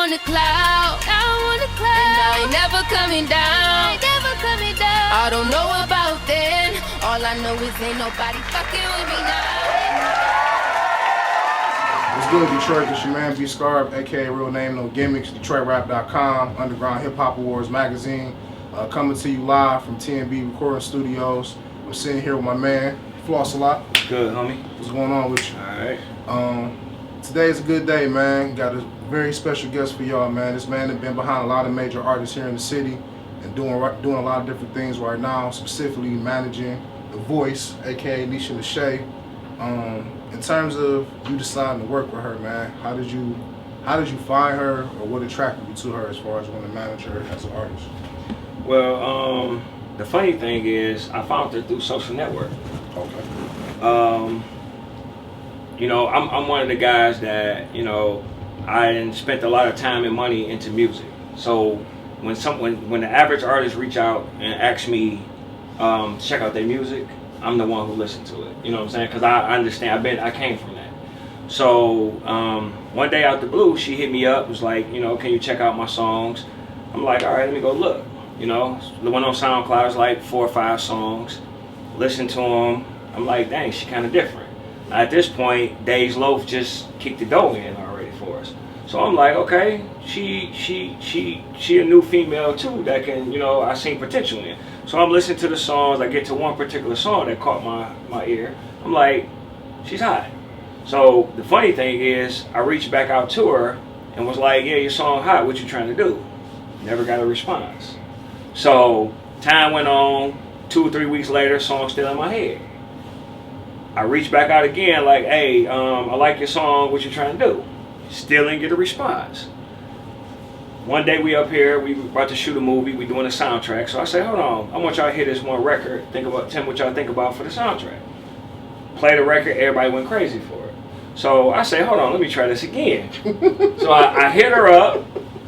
on the cloud. And I ain't never coming down. I don't know about then. All I know is ain't nobody fucking with me now. What's good, Detroit? It's your man B Scarber, aka real name no gimmicks. DetroitRap.com, Underground Hip Hop Awards magazine, coming to you live from TNB Recording Studios. I'm sitting here with my man Floss-A-Lot. Good, homie. What's going on with you? All right. Today's a good day, man. Got a very special guest for y'all, man. This man has been behind a lot of major artists here in the city and doing a lot of different things right now, specifically managing The Voice, aka Neisha Neshae. In terms of you deciding to work with her, man, how did you find her, or what attracted you to her as far as wanting to manage her as an artist? Well, the funny thing is, I found her through social network. Okay. You know, I'm one of the guys that, you know, I spent a lot of time and money into music. So when the average artist reach out and ask me to check out their music, I'm the one who listened to it. You know what I'm saying? Because I understand. I came from that. So one day out the blue, she hit me up. Was like, you know, can you check out my songs? I'm like, all right, let me go look. You know, the one on SoundCloud is like 4 or 5 songs. Listen to them. I'm like, dang, she kind of different. At this point, Dave's Loaf just kicked the dough in already for us. So I'm like, okay, she a new female too that can, you know, I seen potential in. So I'm listening to the songs. I get to one particular song that caught my ear. I'm like, she's hot. So the funny thing is, I reached back out to her and was like, yeah, your song hot. What you trying to do? Never got a response. So time went on. 2 or 3 weeks later, song still in my head. I reached back out again, like, hey, I like your song. What you trying to do? Still didn't get a response. One day we up here, we about to shoot a movie, we doing a soundtrack. So I say, hold on, I want y'all to hear this one record. Tell me what y'all think about for the soundtrack. Play the record, everybody went crazy for it. So I say, hold on, let me try this again. So I hit her up,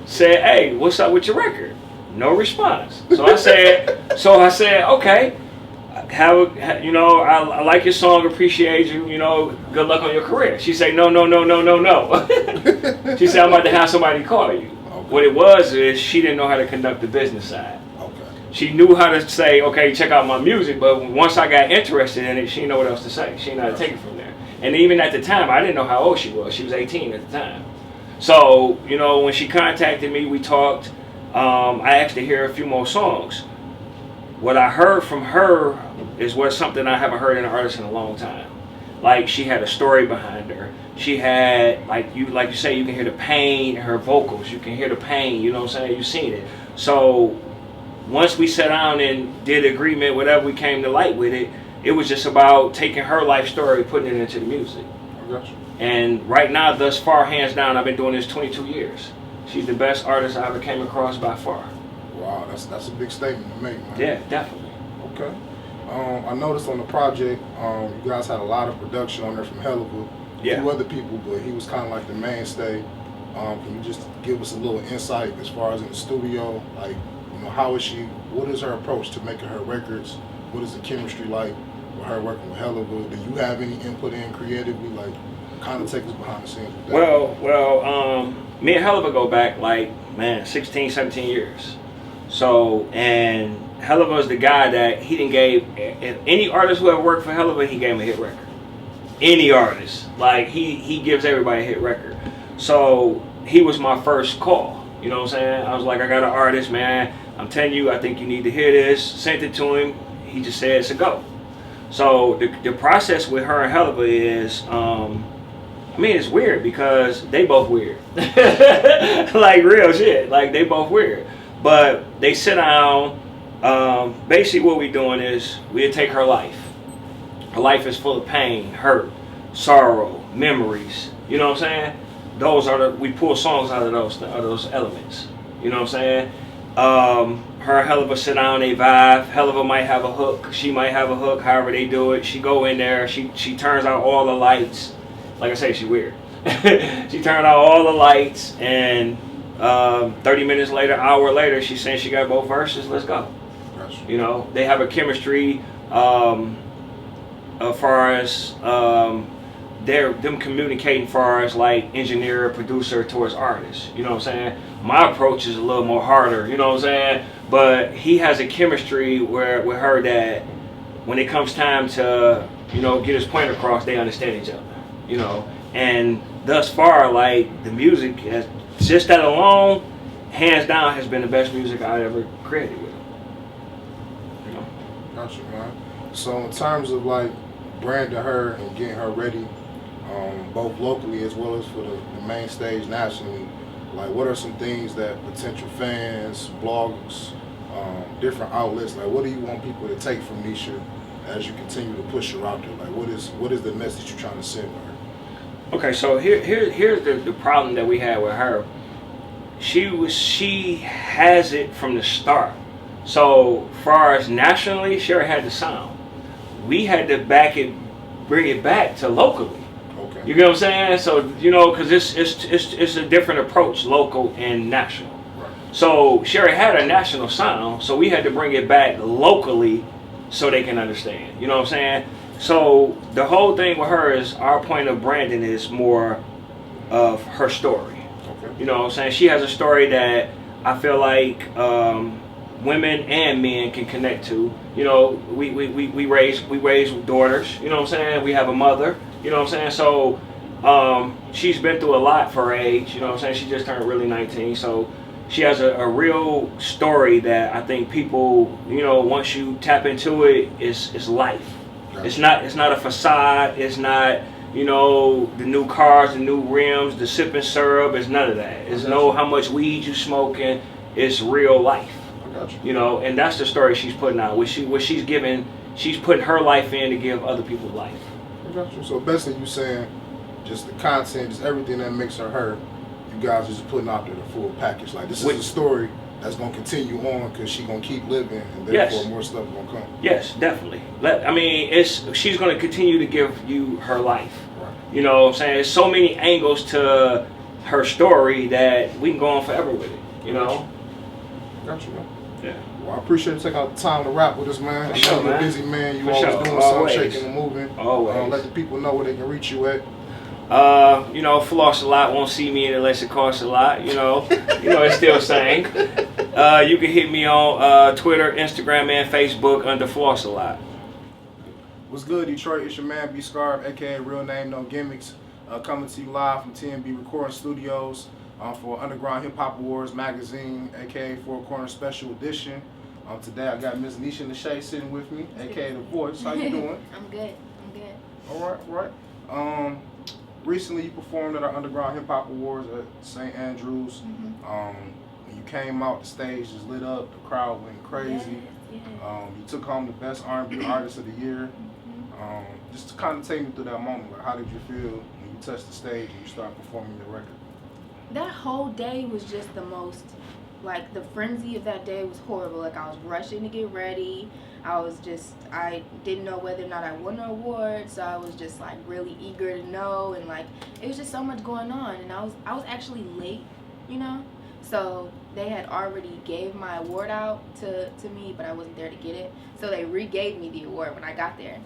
said, hey, what's up with your record? No response. So I said, okay. You know, I like your song, appreciate you, you know, good luck on your career. She said, no. She said, I'm about to have somebody call you. Okay. What it was is she didn't know how to conduct the business side. Okay. She knew how to say, okay, check out my music, but once I got interested in it, she didn't know what else to say. She didn't know how to take it from there. And even at the time, I didn't know how old she was. She was 18 at the time. So, you know, when she contacted me, we talked. I asked to hear a few more songs. What I heard from her is something I haven't heard in an artist in a long time. Like, she had a story behind her. She had, like you say, you can hear the pain in her vocals. You can hear the pain, you know what I'm saying? You've seen it. So once we sat down and did agreement, whatever we came to light with it, it was just about taking her life story, putting it into the music. I got you. And right now, thus far, hands down, I've been doing this 22 years. She's the best artist I ever came across by far. Wow, that's a big statement to make, man. Yeah, definitely. Okay. I noticed on the project, you guys had a lot of production on there from Hell of a few other people, but he was kind of like the mainstay. Can you just give us a little insight as far as in the studio? Like, you know, how is she? What is her approach to making her records? What is the chemistry like with her working with Hell of a? Do you have any input in creatively? Like, kind of take us behind the scenes with that. Well, me and Hell of a go back like, man, 16, 17 years. So, and Helluva is the guy that he didn't gave any artist who ever worked for Helluva, he gave him a hit record. Any artist, like he gives everybody a hit record. So he was my first call. You know what I'm saying? I was like, I got an artist, man. I'm telling you, I think you need to hear this. Sent it to him. He just said it's a go. So the process with her and Helluva is, I mean, it's weird because they both weird. Like real shit. Like they both weird. But they sit down. Basically what we're doing is we take her life. Her life is full of pain, hurt, sorrow, memories. You know what I'm saying? We pull songs out of those elements. You know what I'm saying? Her and Helluva sit down, they vibe. Helluva might have a hook. She might have a hook. However they do it. She go in there. She turns out all the lights. Like I say, she weird. She turned out all the lights, and 30 minutes later, hour later, she's saying she got both verses. Let's go. Gotcha. You know, they have a chemistry as far as them communicating far as like engineer, producer towards artists. You know what I'm saying? My approach is a little more harder. You know what I'm saying? But he has a chemistry where with her that when it comes time to get his point across, they understand each other. And thus far, like the music, just that alone, hands down, has been the best music I ever created with him. Gotcha, man. So in terms of like branding her and getting her ready, both locally as well as for the main stage nationally, like what are some things that potential fans, blogs, different outlets, like what do you want people to take from Neisha as you continue to push her out there? Like what is the message you're trying to send with her? Okay, so here's the problem that we had with her. She has it from the start. So far as nationally, she already had the sound. We had to bring it back to locally. Okay. You get what I'm saying? So because it's a different approach, local and national. Right. So she already had a national sound, so we had to bring it back locally so they can understand. You know what I'm saying? So the whole thing with her is our point of branding is more of her story. Okay. You know what I'm saying? She has a story that I feel like women and men can connect to. We raise daughters. You know what I'm saying? We have a mother. You know what I'm saying? So she's been through a lot for her age. You know what I'm saying? She just turned really 19. So she has a real story that I think people, once you tap into it, it's life. It's not a facade. It's not, the new cars, the new rims, the sipping syrup. It's none of that. It's how much weed you smoking. It's real life. I got you. And that's the story she's putting out. What she's giving, she's putting her life in to give other people life. I got you. So basically, you saying just the content, just everything that makes her her. You guys are just putting out there the full package. Like this is a story that's gonna continue on because she's gonna keep living, and therefore more stuff is gonna come. Yes, definitely. She's gonna continue to give you her life. Right. You know what I'm saying? There's so many angles to her story that we can go on forever with it. Got you, man. Yeah. Well, I appreciate you taking out the time to rap with us, man. For sure, you're a man. busy man. You For always sure. doing Always. something, shaking and moving. Always. Let the people know where they can reach you at. Floss-A-Lot won't see me unless it costs a lot. It's still saying. You can hit me on Twitter, Instagram, and Facebook under Floss-A-Lot. What's good, Detroit? It's your man, B. Scarber, aka Real Name No Gimmicks, coming to you live from TNB Recording Studios for Underground Hip Hop Awards magazine, aka Four Corner Special Edition. Today I got Miss Neisha Neshae sitting with me, aka The Voice. How you doing? I'm good. All right. Recently, you performed at our Underground Hip Hop Awards at St. Andrews. When you came out, the stage just lit up, the crowd went crazy. Yes. You took home the Best R&B Artist of the Year. Just to kind of take me through that moment, like how did you feel when you touched the stage and you started performing your record? That whole day was just the most, like the frenzy of that day was horrible. Like I was rushing to get ready. I didn't know whether or not I won an award, so I was just like really eager to know, and like it was just so much going on, and I was actually late, so they had already gave my award out to me, but I wasn't there to get it, so they re-gave me the award when I got there.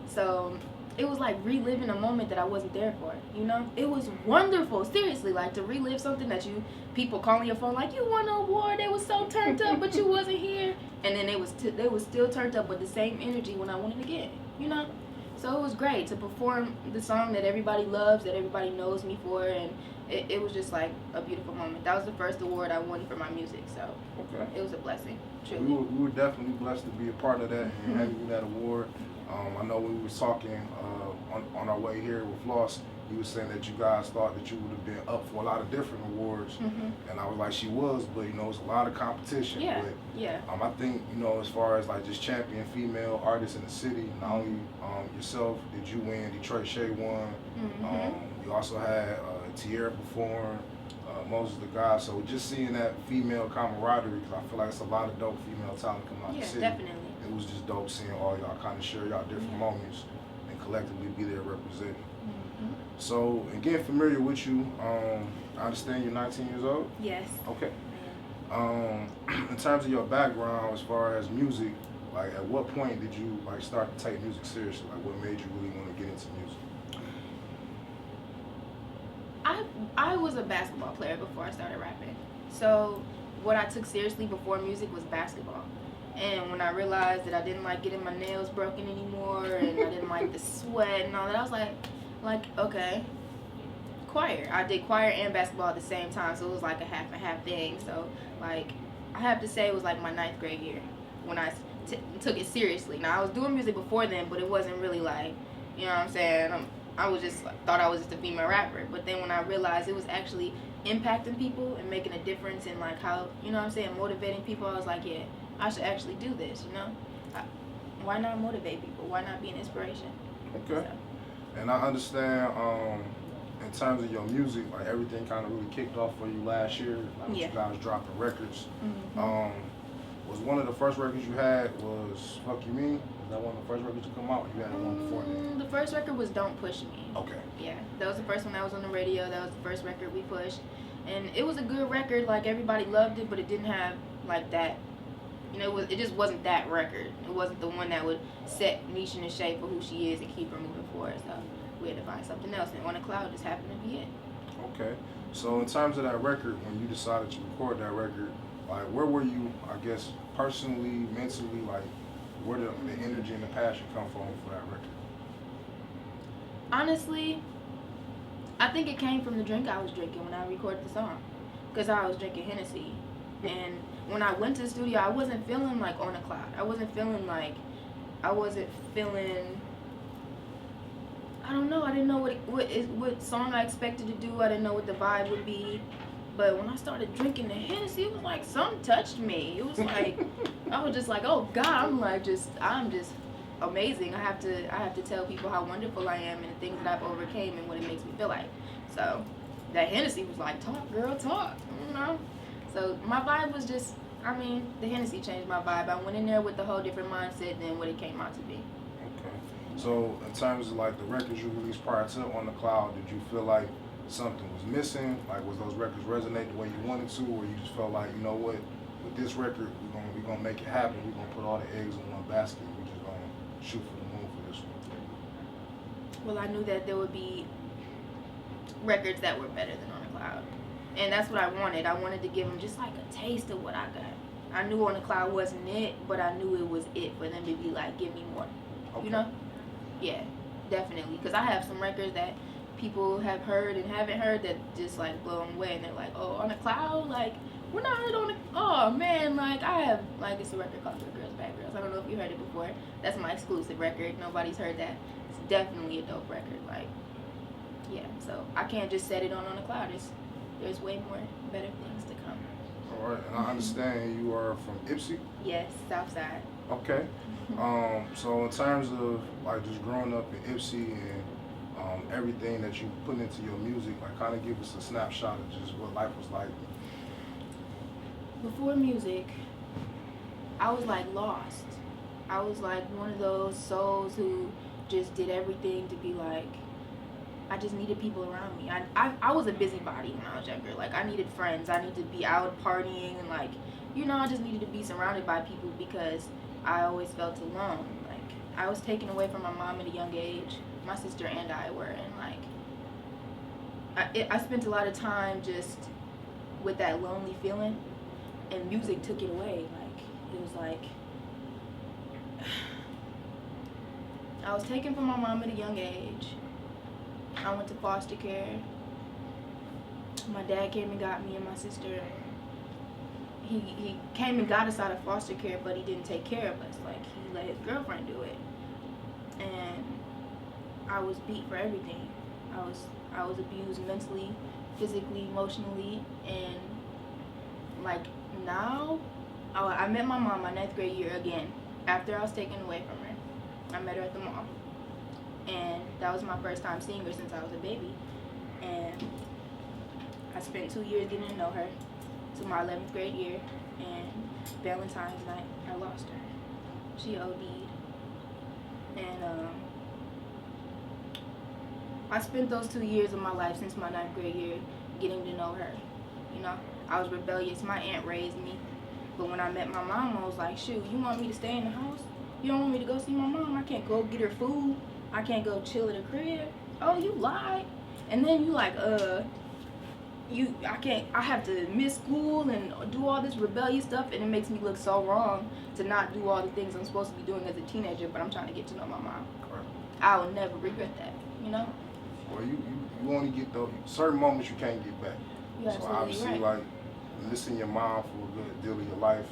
So it was like reliving a moment that I wasn't there for, It was wonderful, seriously, like to relive something that people calling your phone like, you won an award, they was so turned up, but you wasn't here. And then they was still turned up with the same energy when I won it again, So it was great to perform the song that everybody loves, that everybody knows me for, and it was just like a beautiful moment. That was the first award I won for my music, so it was a blessing, truly. We were definitely blessed to be a part of that and having you that award. I know when we was talking on our way here with Floss, you was saying that you guys thought that you would have been up for a lot of different awards, and I was like, she was, but it's a lot of competition. Yeah, but, yeah. I think as far as like just champion female artists in the city, not only yourself did you win, DetroitRap won. You also had Tierra perform, Moses the God. So just seeing that female camaraderie, because I feel like it's a lot of dope female talent coming out the city. Definitely. It was just dope seeing all y'all kind of share y'all different moments and collectively be there representing. So, and getting familiar with you, I understand you're 19 years old? Yes. Okay. In terms of your background as far as music, like at what point did you like start to take music seriously? Like what made you really want to get into music? I was a basketball player before I started rapping. So what I took seriously before music was basketball. And when I realized that I didn't like getting my nails broken anymore and I didn't like the sweat and all that, I was like, okay, choir. I did choir and basketball at the same time, so it was like a half and half thing. So like, I have to say it was like my 9th grade year when I took it seriously. Now I was doing music before then, but it wasn't really like, you know what I'm saying? I was just thought I was just a female rapper. But then when I realized it was actually impacting people and making a difference in like how, you know what I'm saying, motivating people, I was like, yeah, I should actually do this, you know? Why not motivate people? Why not be an inspiration? Okay. So. And I understand, in terms of your music, like everything kind of really kicked off for you last year. Like you guys dropping records. Was one of the first records you had was Fuck You Mean? Was that one of the first records to come out? You had one before that? The first record was Don't Push Me. Okay. Yeah, that was the first one that was on the radio. That was the first record we pushed. And it was a good record. Like, everybody loved it, but it didn't have, like, that, you know, it just wasn't that record. It wasn't the one that would set Neisha Neshae for who she is and keep her moving forward. So we had to find something else. And On a Cloud just happened to be it. Okay. So in terms of that record, when you decided to record that record, like, where were you, I guess, personally, mentally, like, where did the energy and the passion come from for that record? Honestly, I think it came from the drink I was drinking when I recorded the song. Because I was drinking Hennessy. And when I went to the studio, I wasn't feeling like On a Cloud. I wasn't feeling, I don't know. I didn't know what song I expected to do. I didn't know what the vibe would be. But when I started drinking the Hennessy, it was like something touched me. It was like, I was just like, oh God, I'm just amazing. I have to tell people how wonderful I am and the things that I've overcame and what it makes me feel like. So that Hennessy was like, talk, girl, talk, you know? So my vibe was just, the Hennessy changed my vibe. I went in there with a whole different mindset than what it came out to be. Okay. So in terms of like the records you released prior to On the Cloud, did you feel like something was missing? Like, was those records resonate the way you wanted to, or you just felt like, you know what, with this record, we're gonna make it happen. We're gonna put all the eggs in one basket. We're just gonna shoot for the moon for this one? Well, I knew that there would be records that were better than On a Cloud, and that's what I wanted. I wanted to give them just like a taste of what I got. I knew On a Cloud wasn't it, but I knew it was it for them to be like, give me more. Okay. You know? Yeah, definitely. Because I have some records that people have heard and haven't heard that just like blow them away, and they're like, oh, On a Cloud, like, we're not heard on it. Oh man, like, I have, like, it's a record called Good Girls Bad Girls. I don't know if you heard it before. That's my exclusive record. Nobody's heard that. It's definitely a dope record. Like, yeah, so I can't just set it on a Cloud. There's way more better things to come. All right, and I understand you are from Ipsy? Yes, Southside. Okay. So in terms of like just growing up in Ipsy and everything that you put into your music, like, kind of give us a snapshot of just what life was like. Before music, I was like lost. I was like one of those souls who just did everything to be like, I just needed people around me. I was a busybody when I was younger. Like, I needed friends. I needed to be out partying and, like, you know, I just needed to be surrounded by people because I always felt alone. Like, I was taken away from my mom at a young age. My sister and I were, and like, I spent a lot of time just with that lonely feeling, and music took it away. Like, it was like, I was taken from my mom at a young age. I went to foster care. My dad came and got me and my sister. He came and got us out of foster care, but he didn't take care of us. Like, he let his girlfriend do it. And I was beat for everything. I was abused mentally, physically, emotionally, and like now, I met my mom my 9th grade year again after I was taken away from her. I met her at the mall, and that was my first time seeing her since I was a baby. And I spent 2 years getting to know her to my 11th grade year, and Valentine's night I lost her. She OD'd, and I spent those 2 years of my life since my 9th grade year getting to know her. You know, I was rebellious. My aunt raised me. But when I met my mom, I was like, shoot, you want me to stay in the house? You don't want me to go see my mom? I can't go get her food. I can't go chill at her crib. Oh, you lied. And then you like, I have to miss school and do all this rebellious stuff, and it makes me look so wrong to not do all the things I'm supposed to be doing as a teenager, but I'm trying to get to know my mom. Correct. I will never regret that, you know? Well, you only get those certain moments you can't get back. You're so absolutely obviously, right. like, missing your mom for a good deal of your life,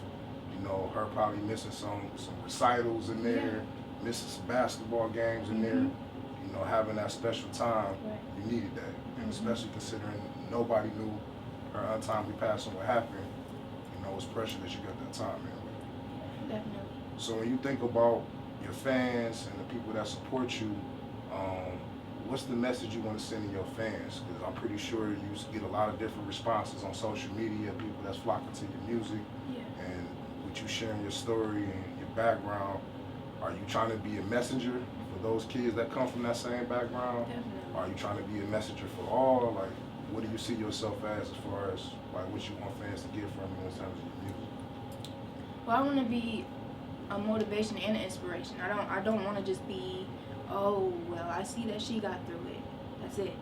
you know, her probably missing some recitals in there, missing some basketball games in there, you know, having that special time, you needed that. And especially considering nobody knew her untimely passing would happen, you know, it's pressure that you got that time in. Definitely. So when you think about your fans and the people that support you, what's the message you want to send to your fans? Because I'm pretty sure you get a lot of different responses on social media, people that's flocking to your music, and with you sharing your story and your background. Are you trying to be a messenger for those kids that come from that same background? Definitely. Are you trying to be a messenger for all? Like, what do you see yourself as far as like what you want fans to get from you in terms of your music? Well, I want to be a motivation and an inspiration. I don't want to just be, oh, well, I see that she got through it. That's it.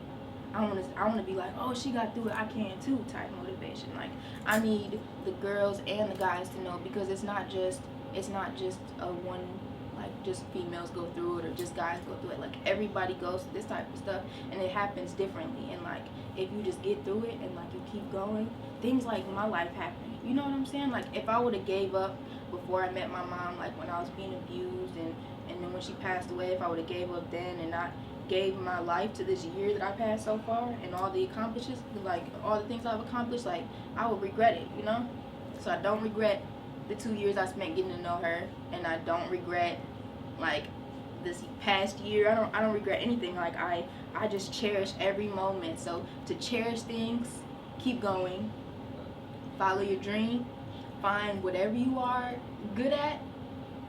I want to be like, oh, she got through it, I can too type motivation. Like, I need the girls and the guys to know, because it's not just a one, like just females go through it or just guys go through it. Like, everybody goes through this type of stuff, and it happens differently. And like, if you just get through it and like you keep going, things like my life happened. You know what I'm saying? Like, if I would have gave up before I met my mom, like when I was being abused and then when she passed away, if I would have gave up then and not gave my life to this year that I've had so far and all the accomplishments, like all the things I've accomplished, like I would regret it, you know? So I don't regret the 2 years I spent getting to know her, and I don't regret like this past year. I don't regret anything. Like I just cherish every moment. So to cherish things, keep going, follow your dream, find whatever you are good at,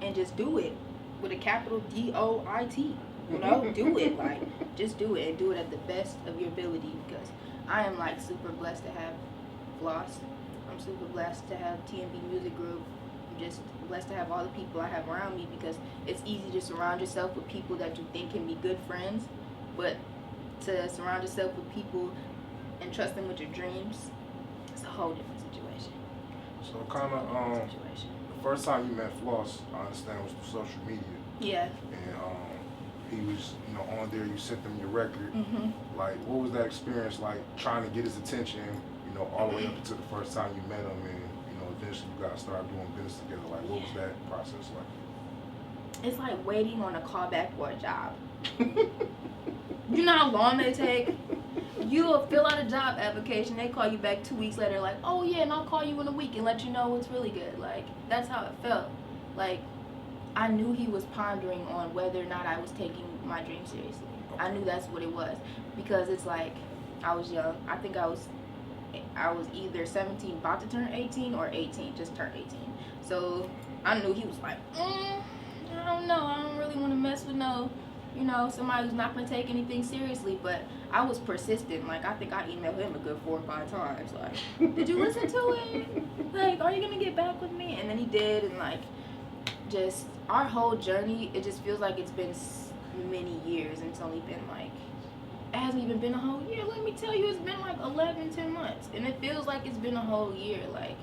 and just do it with a capital DOIT. You know, do it. Like, just do it, and do it at the best of your ability, because I am like super blessed to have Floss. I'm super blessed to have TMB Music Group. I'm just blessed to have all the people I have around me, because it's easy to surround yourself with people that you think can be good friends, but to surround yourself with people and trust them with your dreams, it's a whole different situation. So kind of the first time you met Floss, I understand, was through social media. Yeah. And he was, you know, on there. You sent him your record. Like, what was that experience like, trying to get his attention, you know, all the way up until the first time you met him, and you know, eventually you guys started doing business together. Like, what was that process like? It's like waiting on a callback for a job. You know how long they take? You'll fill out a job application, they call you back 2 weeks later, like, oh yeah, and I'll call you in a week and let you know it's really good. Like, that's how it felt. Like, I knew he was pondering on whether or not I was taking my dream seriously. I knew that's what it was, because it's like, I was young. I think I was either 17, about to turn 18, or 18, just turned 18. So I knew he was like, I don't know, I don't really want to mess with somebody who's not going to take anything seriously. But I was persistent. Like, I think I emailed him a good 4 or 5 times. Like, did you listen to it? Like, are you going to get back with me? And then he did, and like, just our whole journey, it just feels like it's been many years, and it's only been like, it hasn't even been a whole year. Let me tell you, it's been like 11, 10 months, and it feels like it's been a whole year. Like,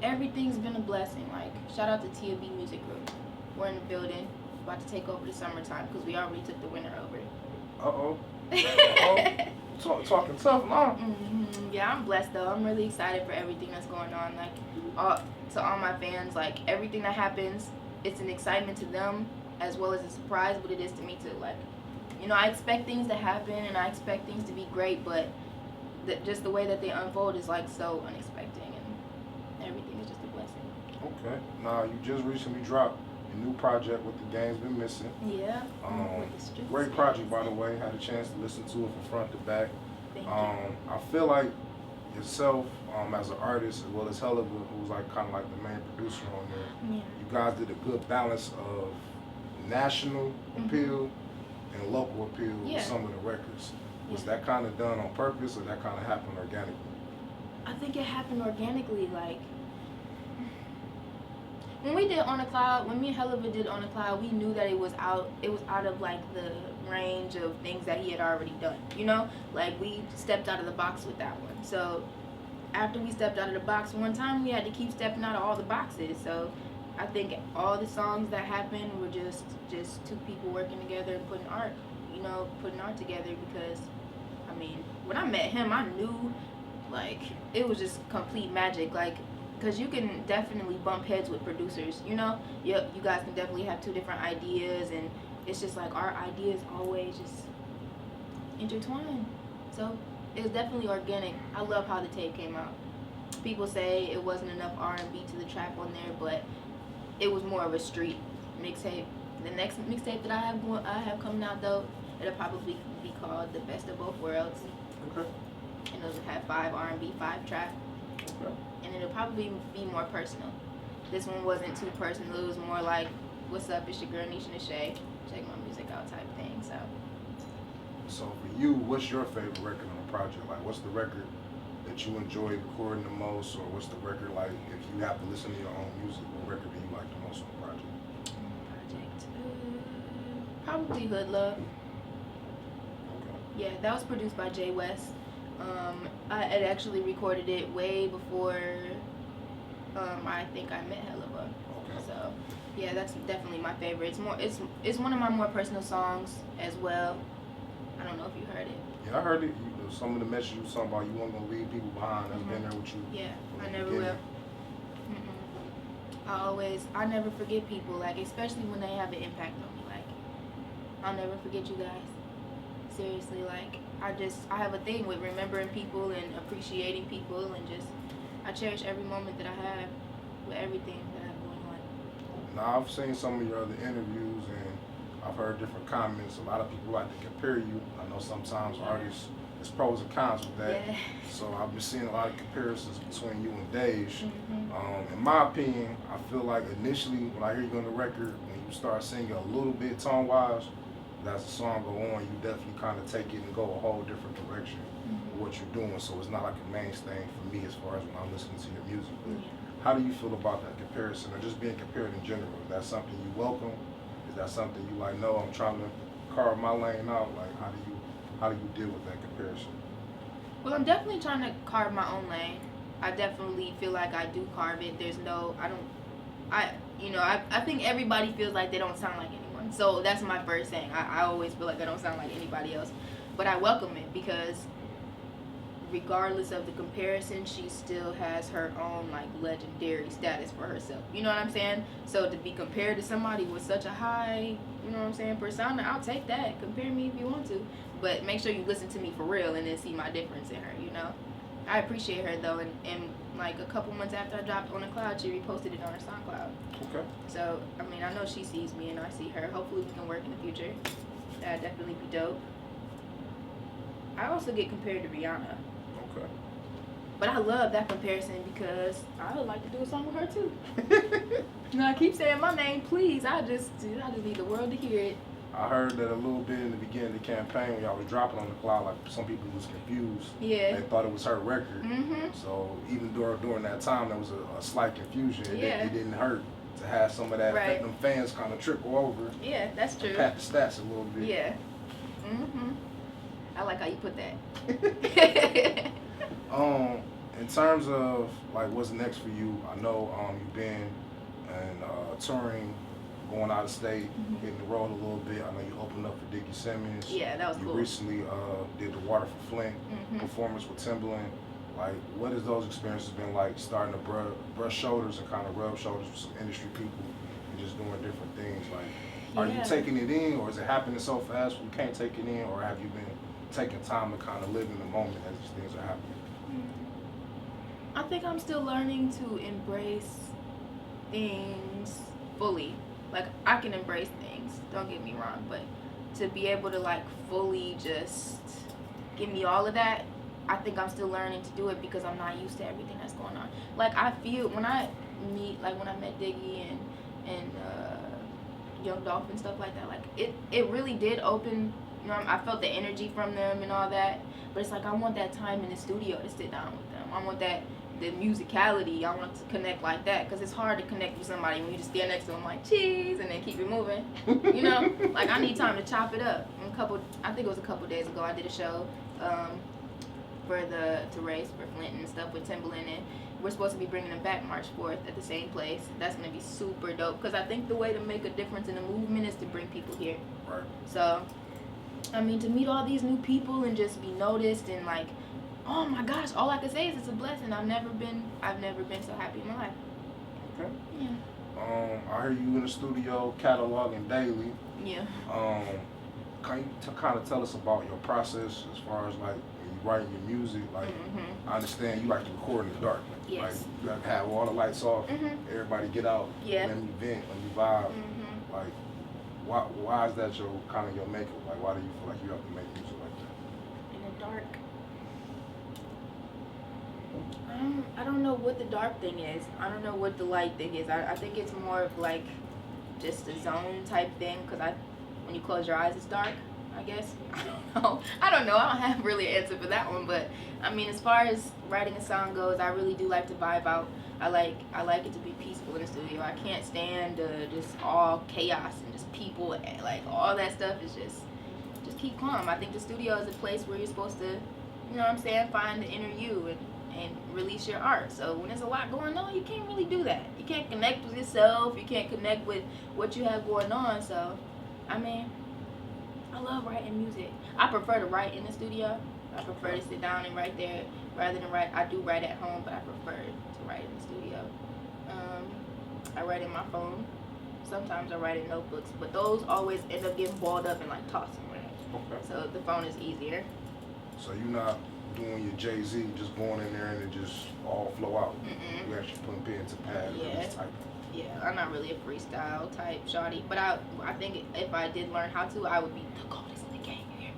everything's been a blessing. Like, shout out to TMB Music Group. We're in the building, about to take over the summertime, because we already took the winter over. Talking tough, Mom. Yeah, I'm blessed though. I'm really excited for everything that's going on. Like, to all my fans, like, everything that happens, it's an excitement to them as well as a surprise, but it is to me too. Like, you know, I expect things to happen and I expect things to be great, but just the way that they unfold is like so unexpected, and everything is just a blessing. Okay. Now, you just recently dropped a new project with The Game's Been Missing. Yeah. Great project, by the way. Had a chance to listen to it from front to back. Thank you. I feel like yourself, as an artist, as well as Helliver, who's like kind of like the main producer on there, you guys did a good balance of national appeal and local appeal with some of the records. Was that kind of done on purpose, or that kind of happened organically? I think it happened organically. Like, when we did On a Cloud, when me and Helliver did On a Cloud, we knew that it was out of like the range of things that he had already done, you know? Like, we stepped out of the box with that one. So after we stepped out of the box one time, we had to keep stepping out of all the boxes. So I think all the songs that happened were just two people working together and putting art together, because I mean, when I met him, I knew, like, it was just complete magic, like, because you can definitely bump heads with producers, you know? Yep, you guys can definitely have two different ideas, and it's just like our ideas always just intertwine. So it was definitely organic. I love how the tape came out. People say it wasn't enough R&B to the trap on there, but it was more of a street mixtape. The next mixtape that I have coming out, though, it'll probably be called The Best of Both Worlds. Okay. And it'll have 5 R&B, 5 trap. Okay. And it'll probably be more personal. This one wasn't too personal. It was more like, what's up, it's your girl Neisha Neshae, check my music out type thing. So for you, what's your favorite record on the project? Like, what's the record that you enjoy recording the most, or what's the record, like, if you have to listen to your own music, what record do you like the most on the project? Probably Hood Love. Okay. Yeah, that was produced by Jay West. I had actually recorded it way before I think I met Helliver. Okay. So yeah, that's definitely my favorite. It's one of my more personal songs as well. I don't know if you heard it. Yeah, I heard it. Some of the messages you were talking about, you weren't gonna leave people behind. That's been there with you. Yeah, I never will. I never forget people, like, especially when they have an impact on me. Like, I'll never forget you guys. Seriously, like, I have a thing with remembering people and appreciating people, and just, I cherish every moment that I have with everything that I have going on. Now, I've seen some of your other interviews, and I've heard different comments. A lot of people like to compare you. I know sometimes artists, there's pros and cons with that. Yeah. So I've been seeing a lot of comparisons between you and Dej. In my opinion, I feel like initially when I hear you on the record, when you start singing a little bit tone-wise, as the song go on, you definitely kind of take it and go a whole different direction with what you're doing. So it's not like a mainstay for me as far as when I'm listening to your music. But how do you feel about that comparison, or just being compared in general? Is that something you welcome? Is that something you like, no, I'm trying to carve my lane out? Like, how do you deal with that comparison? Well, I'm definitely trying to carve my own lane. I definitely feel like I do carve it. I think everybody feels like they don't sound like anyone. So that's my first thing. I always feel like I don't sound like anybody else. But I welcome it, because regardless of the comparison, she still has her own, like, legendary status for herself. You know what I'm saying? So to be compared to somebody with such a high, you know what I'm saying, persona, I'll take that. Compare me if you want to. But make sure you listen to me for real and then see my difference in her, you know? I appreciate her, though, and like a couple months after I dropped On a Cloud, she reposted it on her SoundCloud. Okay. So, I mean, I know she sees me and I see her. Hopefully we can work in the future. That'd definitely be dope. I also get compared to Rihanna. Okay. But I love that comparison, because I would like to do a song with her too. No, I keep saying my name, please. I just need the world to hear it. I heard that a little bit in the beginning of the campaign when y'all was dropping On the Cloud, like, some people was confused. Yeah. They thought it was her record. So even during that time, there was a slight confusion. It didn't hurt to have some of that, them fans kind of trickle over. Yeah, that's true. Pat the stats a little bit. Yeah. I like how you put that. In terms of, like, what's next for you, I know you've been touring, going out of state, hitting the road a little bit. I know you opened up for Dickie Simmons. Yeah, that was cool. You recently did the Water for Flint performance with Timbaland. Like, what has those experiences been like, starting to brush shoulders and kind of rub shoulders with some industry people and just doing different things? Like, are you taking it in, or is it happening so fast you can't take it in, or have you been taking time to kind of live in the moment as these things are happening? I think I'm still learning to embrace things fully. Like, I can embrace things, don't get me wrong, but to be able to, like, fully just give me all of that, I think I'm still learning to do it, because I'm not used to everything that's going on. Like, I feel when I met Diggy and Young Dolph and stuff like that, like, it really did open, you know, I felt the energy from them and all that, but it's like, I want that time in the studio to sit down with them. I want that the musicality. I want to connect like that because it's hard to connect with somebody when you just stand next to them like cheese and then keep it moving. You know, like I need time to chop it up. I think it was a couple days ago, I did a show to race for Flint and stuff with Timbaland, and we're supposed to be bringing them back March 4th at the same place. That's gonna be super dope because I think the way to make a difference in the movement is to bring people here. Right. So, I mean, to meet all these new people and just be noticed and like, oh my gosh, all I can say is it's a blessing. I've never been so happy in my life. Okay. Yeah. I hear you in the studio cataloging daily. Yeah. Can you kind of tell us about your process as far as like when you writing your music? Like, I understand you like to record in the dark. Yes. Like you got to have all the lights off. Everybody get out. Yeah. Let me vent. Let me vibe. Like, why is that your kind of your makeup? Like, why do you feel like you have to make music like that? In the dark. I don't know what the dark thing is. I don't know what the light thing is. I think it's more of like just a zone type thing because when you close your eyes it's dark, I guess. I don't know. I don't have really an answer for that one, but I mean, as far as writing a song goes, I really do like to vibe out. I like it to be peaceful in the studio. I can't stand just all chaos and just people and like all that stuff is just keep calm. I think the studio is a place where you're supposed to, you know what I'm saying, find the inner you and release your art. So when there's a lot going on, you can't really do that. You can't connect with yourself. You can't connect with what you have going on. So, I mean, I love writing music. I prefer to write in the studio. I prefer to sit down and write there rather than write. I do write at home, but I prefer to write in the studio. I write in my phone. Sometimes I write in notebooks, but those always end up getting balled up and like tossed somewhere. Okay. So the phone is easier. So you're not doing your Jay-Z, just going in there and it just all flow out. You actually putting pen to pad and just typing. Yeah, I'm not really a freestyle type shawty, but I think if I did learn how to, I would be the coldest in the game here.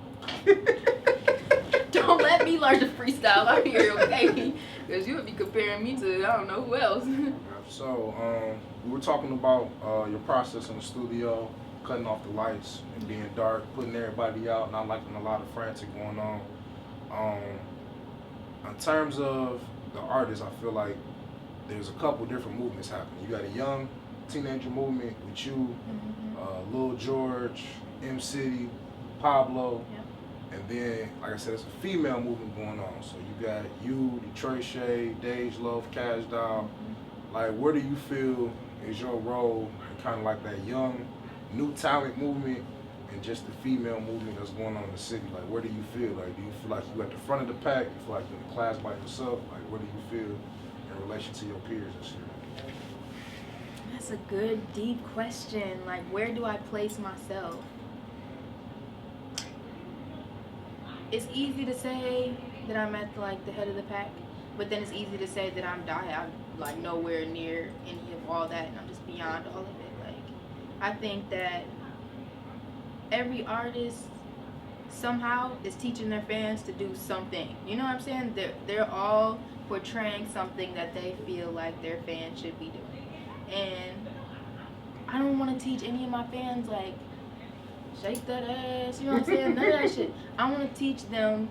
Don't let me learn to freestyle out here, okay? Because you would be comparing me to I don't know who else. So we were talking about your process in the studio, cutting off the lights and being dark, putting everybody out, not liking a lot of frantic going on. In terms of the artists, I feel like there's a couple different movements happening. You got a young teenager movement with you, Lil George, M City, Pablo, and then, like I said, it's a female movement going on. So you got you, DetroitRap, Dej Love, Cash Doll. Like, where do you feel is your role in kind of like that young, new talent movement and just the female movement that's going on in the city? Like, where do you feel? Like, do you feel like you're at the front of the pack? You feel like you're in the class by yourself? Like, where do you feel in relation to your peers this year? That's a good, deep question. Like, where do I place myself? It's easy to say that I'm at like the head of the pack, but then it's easy to say that I'm like nowhere near any of all that, and I'm just beyond all of it. Like, I think that every artist somehow is teaching their fans to do something. You know what I'm saying? They're all portraying something that they feel like their fans should be doing. And I don't want to teach any of my fans like shake that ass, you know what I'm saying? None of that shit. I want to teach them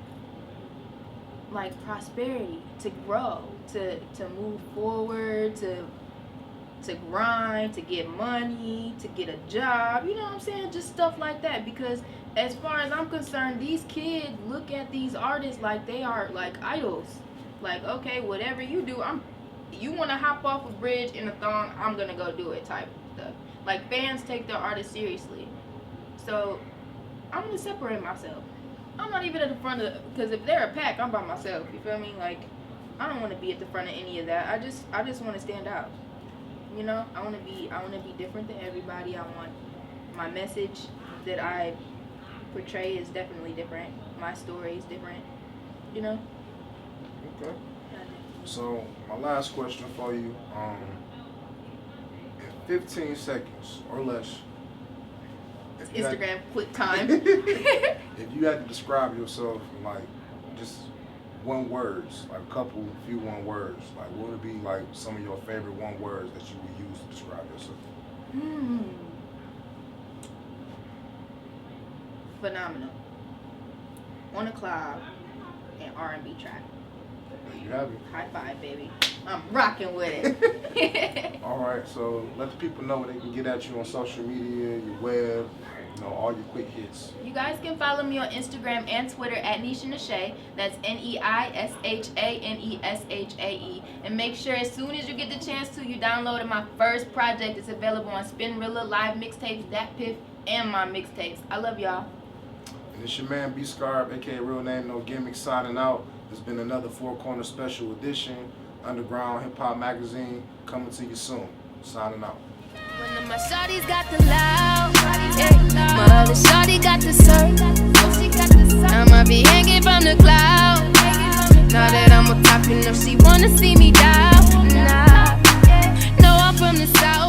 like prosperity, to grow, to move forward, to grind, to get money, to get a job, you know what I'm saying? Just stuff like that. Because as far as I'm concerned, these kids look at these artists like they are like idols. Like, okay, whatever you do, you want to hop off a bridge in a thong, I'm gonna go do it type of stuff. Like, fans take their artists seriously. So I'm gonna separate myself. I'm not even at the front of because if they're a pack, I'm by myself. You feel me? Like, I don't want to be at the front of any of that. I just want to stand out. You know, I want to be different than everybody. I want my message that I portray is definitely different. My story is different. You know. Okay. So my last question for you, in 15 seconds or less. Instagram quick time. If you had to describe yourself in like just one words, like a few one words, like what would be like some of your favorite one words that you would use to describe yourself? Phenomenal. On a cloud and R&B track. There you have it. High five, baby. I'm rocking with it. All right, so let the people know where they can get at you on social media, your web, all your quick hits. You guys can follow me on Instagram and Twitter at Neisha Neshae. That's NeishaNeshae. And make sure as soon as you get the chance to, you download my first project. It's available on Spinrilla, Live Mixtapes, Dat Piff, and my mixtapes. I love y'all. And it's your man B Scarber, aka Real Name No Gimmicks, signing out. There's been another Four Corner Special Edition, Underground Hip Hop Magazine, coming to you soon. Signing out. When my shawty's got the loud, yeah. My other shawty got the surf. I'ma be hanging from the cloud. Now that I'm a top, she wanna see me down. Nah, no, I'm from the south.